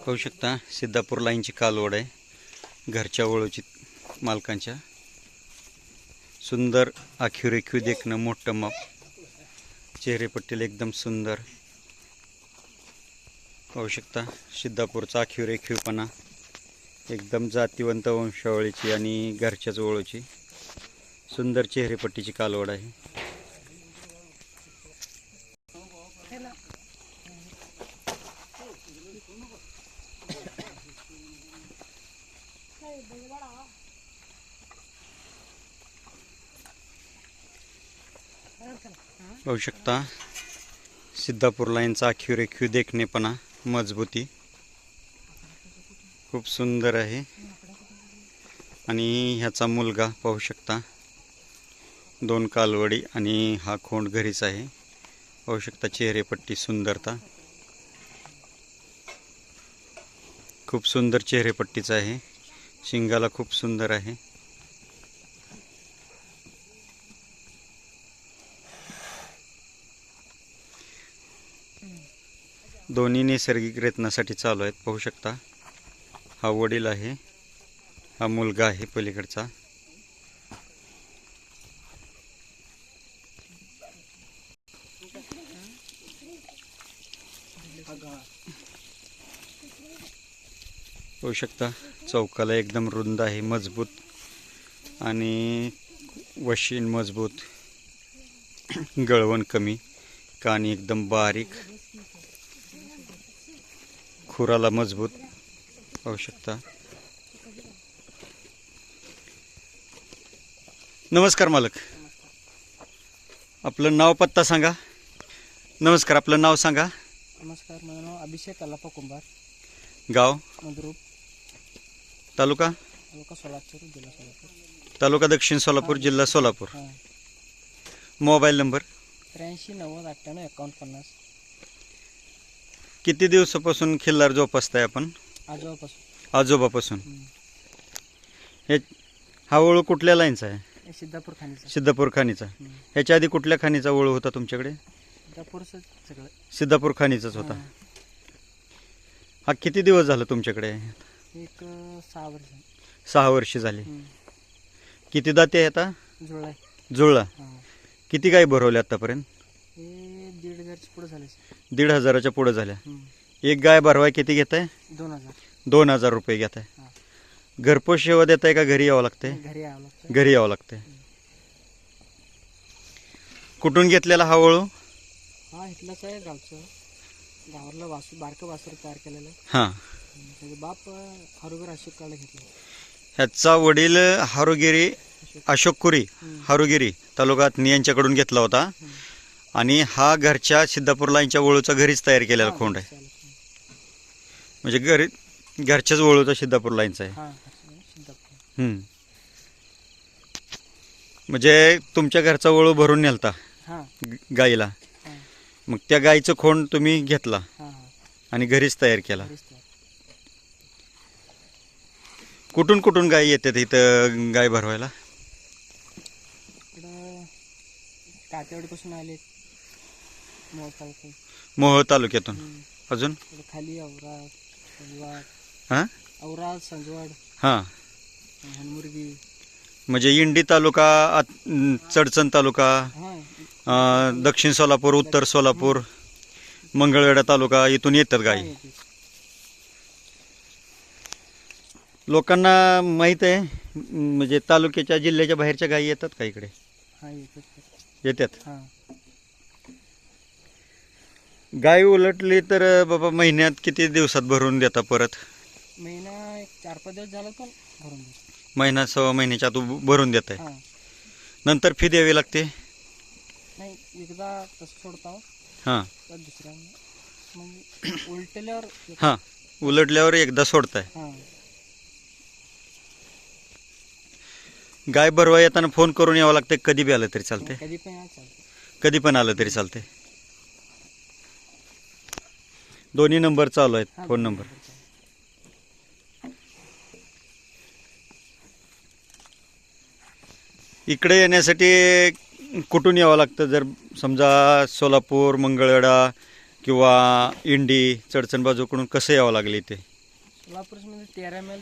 पाहू शकता सिद्धापूर लाईनची कालवड आहे घरच्या वळूची मालकांच्या. सुंदर आखीव रेखीव देखणं, मोठं माप, चेहरेपट्टीला एकदम सुंदर. पाहू शकता सिद्धापूरचा आखीव रेखीवपणा, एकदम जातीवंत वंशावळीची आणि घरच्याच वळूची सुंदर चेहरेपट्टीची कालवड आहे. पाहू शकता सिद्धापूर लाईनचा आखीव रेखीव देखणेपणा, मजबूती खूप सुंदर आहे. आणि ह्याचा मुलगा पाहू शकता, 2 कालवडी आणि हा खोंड घरीच आहे. पाहू शकता चेहरेपट्टी सुंदरता, खूप सुंदर चेहरेपट्टीचा आहे. शिंगाला खूप सुंदर आहे. दोन्ही नैसर्गिक रेतनासाठी चालू आहेत. पाहू शकता हा वडील आहे, हा मुलगा आहे पलीकडचा. पाहू शकता चौकाला एकदम रुंद आहे, मजबूत आणि वशीन मजबूत, गळवण कमी, कानी एकदम बारीक, खुराला मजबूत. पाहू शकता. नमस्कार मालक, आपलं नाव पत्ता सांगा. नमस्कार, आपलं नाव सांगा. नमस्कार, माझं नाव अभिषेक अल्लाप्पा कुंभार, गाव मंद्रुप, तालुका सोलापूर, जिल्हा सोलापूर. तालुका दक्षिण सोलापूर, जिल्हा सोलापूर. हां, मोबाईल नंबर 83 90 98 51 50. किती दिवसापासून खिल्लार जोपासताय आपण? आजोबापासून. आजोबापासून. हे हा वळू कुठल्या लाईनचा आहे? हे सिद्धापूर खाणीचं. सिद्धापूर खाणीचा. ह्याच्या आधी कुठल्या खाणीचा वळू होता तुमच्याकडे? सिद्धापूरचं सगळं. सिद्धापूर खाणीचाच होता. हां. हा किती दिवस झालं तुमच्याकडे? एक 6 वर्ष. 6 वर्ष झाली. किती दाते आहे आता? जुळलाय. जुळला. हां. किती गाय भरवल्या आतापर्यंत? हे 1,500च्या पुढे झाले. 1,500च्या पुढे झाल्या. एक गाय भरवाय किती घेत आहे? 2000. 2,000 रुपये घेत आहे. हां. घरपोच सेवा देत आहे का घरी यावं लागतंय? घरी यावं लागतं. घरी यावं लागतंय. कुठून घेतलेला हा वळू? हा इथलाच आहे, गावचं. गावाला बारकं वासर तयार केलेलं. हां. त्याचे बाप हरुगर अशोक काळे घेतलं. ह्याचा वडील हारुगिरी अशोक कुरी, हारुगिरी तालुक्यात यांच्याकडून घेतला होता. आणि हा घरच्या सिद्धापूर लाईनच्या वळूचा घरीच तयार केलेला खोंड आहे. म्हणजे घरच्याच वळूचा सिद्धापूर लाईनचा आहे. हां, सिद्धापूर. म्हणजे तुमच्या घरचा वळू भरून नेलता हां. गाईला, हां. मग त्या गाईचं खोंड तुम्ही घेतला हां. आणि घरीच तयार केला. घरीच तयार. कुठून कुठून गाई येतात इथं गाय भरवायला? इकडं काटेवाडीपासून आले, मोहोळ तालुका. मोहोळ तालुक्यातून. अजून खाली औराद, संजवाड. हां औराद, संजवाड, हां. हनमुर्गी. म्हणजे इंडी तालुका, चडचण तालुका, हां. दक्षिण सोलापूर, उत्तर सोलापूर, मंगळवेढा तालुका, इथून येतात गाई. लोकांना माहीत आहे म्हणजे तालुक्याच्या जिल्ह्याच्या बाहेरच्या गायी येतात का इकडे? हां, येतात. हां. गाय उलटली तर बाबा महिन्यात किती दिवसात भरून देता परत? महिना एक 4-5 दिवस झाला पण भरून देतो. महिना सव्वा महिन्याच्या आत भरून देत आहे. हां. नंतर फी द्यावी लागते? नाही, एकदा तसं सोडतो. हां तर दुसऱ्या मग उलटल्यावर. हां, उलटल्यावर एकदा सोडताय. हां. गाय भरवा येताना फोन करून यावं लागतं? कधी बी आलं तरी चालते? कधी पण या चालतं. कधी पण आलं तरी चालते. दोन्ही नंबर चालू आहेत, फोन नंबर. इकडे येण्यासाठी कुठून यावं लागतं? जर समजा सोलापूर, मंगळवेढा किंवा इंडी, चडचण बाजूकडून कसं यावं लागलं इथे? सोलापूरमध्ये 13 मैल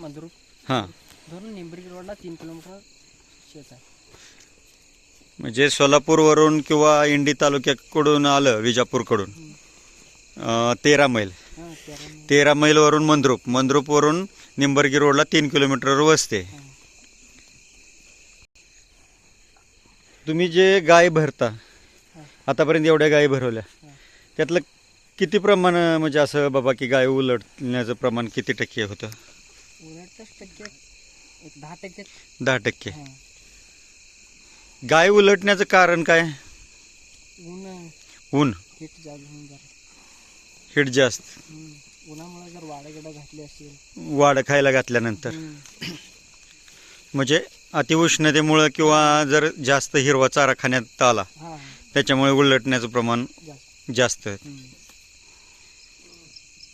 मंद्रुप हां धरून निंबरी रोडला 3 किलोमीटर शेत आहे. म्हणजे सोलापूरवरून किंवा इंडी तालुक्याकडून आलं विजापूरकडून 13 मैल. हां 13 मैल. 13 मैलवरून मंद्रुपवरून निंबर्गी रोडला 3 किलोमीटरवर वसते. हां. तुम्ही जे गाय भरता हां. आतापर्यंत एवढ्या गायी भरवल्या हां. त्यातलं किती प्रमाण म्हणजे असं बाबा की गाय उलटण्याचं प्रमाण किती टक्के होतं? उलटच टक्के एक 10%. 10%. हां. गाय उलटण्याचं कारण काय? ऊन ऊन हिट जास्त होऊन जरा. हिट जास्त, उन्हामुळे जर वाडगडा घातली असेल. वाढ खायला घातल्यानंतर म्हणजे अतिउष्णतेमुळं किंवा जर जास्त हिरवा चारा खाण्यात आला हां त्याच्यामुळे उलटण्याचं प्रमाण जास्त. जास्त.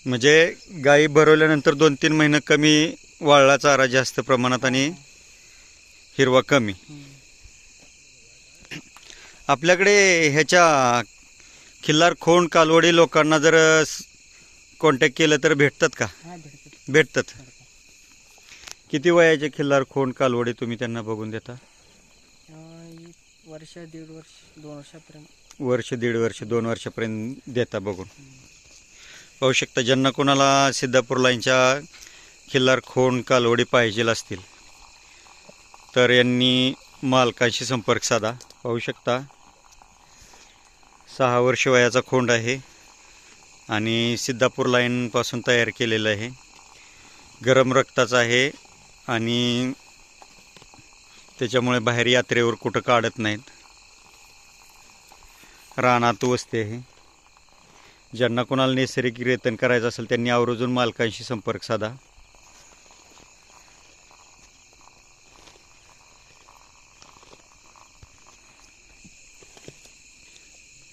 म्हणजे गायी भरवल्यानंतर 2-3 महिने कमी वाळला चारा जास्त प्रमाणात आणि हिरवा कमी. आपल्याकडे ह्याच्या खिल्लार खोंड कालवडी लोकांना जर कॉन्टॅक्ट केलं तर भेटतात का? हां भेटतात. भेटतात. किती वयाचे खिल्लार खोंड कालवडी तुम्ही त्यांना बघून देता? वर्ष 1.5 वर्ष 2 वर्षापर्यंत. वर्ष 1.5 वर्ष 2 वर्षापर्यंत देता बघून. पाहू शकता ज्यांना कोणाला सिद्धापूर लाईनच्या खिल्लार खोंड कालवडी पाहिजे असतील तर यांनी मालकाशी संपर्क साधा. पाहू शकता 6 वर्ष वयाचा खोंड आहे आणि सिद्धापूर लाईनपासून तयार केलेलं आहे. गरम रक्ताचा आहे आणि त्याच्यामुळे बाहेर यात्रेवर कुठं काढत नाहीत. रानात वस्ती आहे. ज्यांना कोणाला नैसर्गिक रेतन करायचं असेल त्यांनी आवर्जून मालकांशी संपर्क साधा.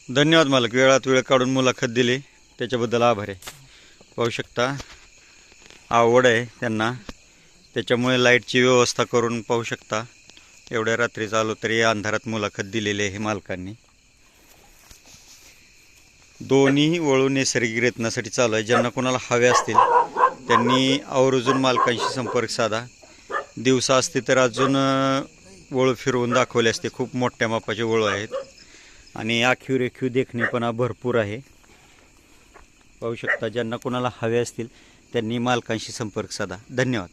धन्यवाद मालक, वेळात वेळ काढून मुलाखत दिली त्याच्याबद्दल आभार आहे. पाहू शकता आवड आहे त्यांना त्याच्यामुळे लाईटची व्यवस्था करून पाहू शकता एवढ्या रात्री आलो तरी अंधारात मुलाखत दिलेली आहे मालकांनी. दोन्ही वळू नैसर्गिक रेतनासाठी चालू आहे. ज्यांना कोणाला हवे असतील त्यांनी आवर्जून मालकांशी संपर्क साधा. दिवसा असते तर अजून वळू फिरवून दाखवले असते. खूप मोठ्या मापाचे वळू आहेत आणि आखीव रेखीव देखणेपणा भरपूर आहे. पाहू शकता ज्यांना कोणाला हवे असतील त्यांनी मालकांशी संपर्क साधा. धन्यवाद.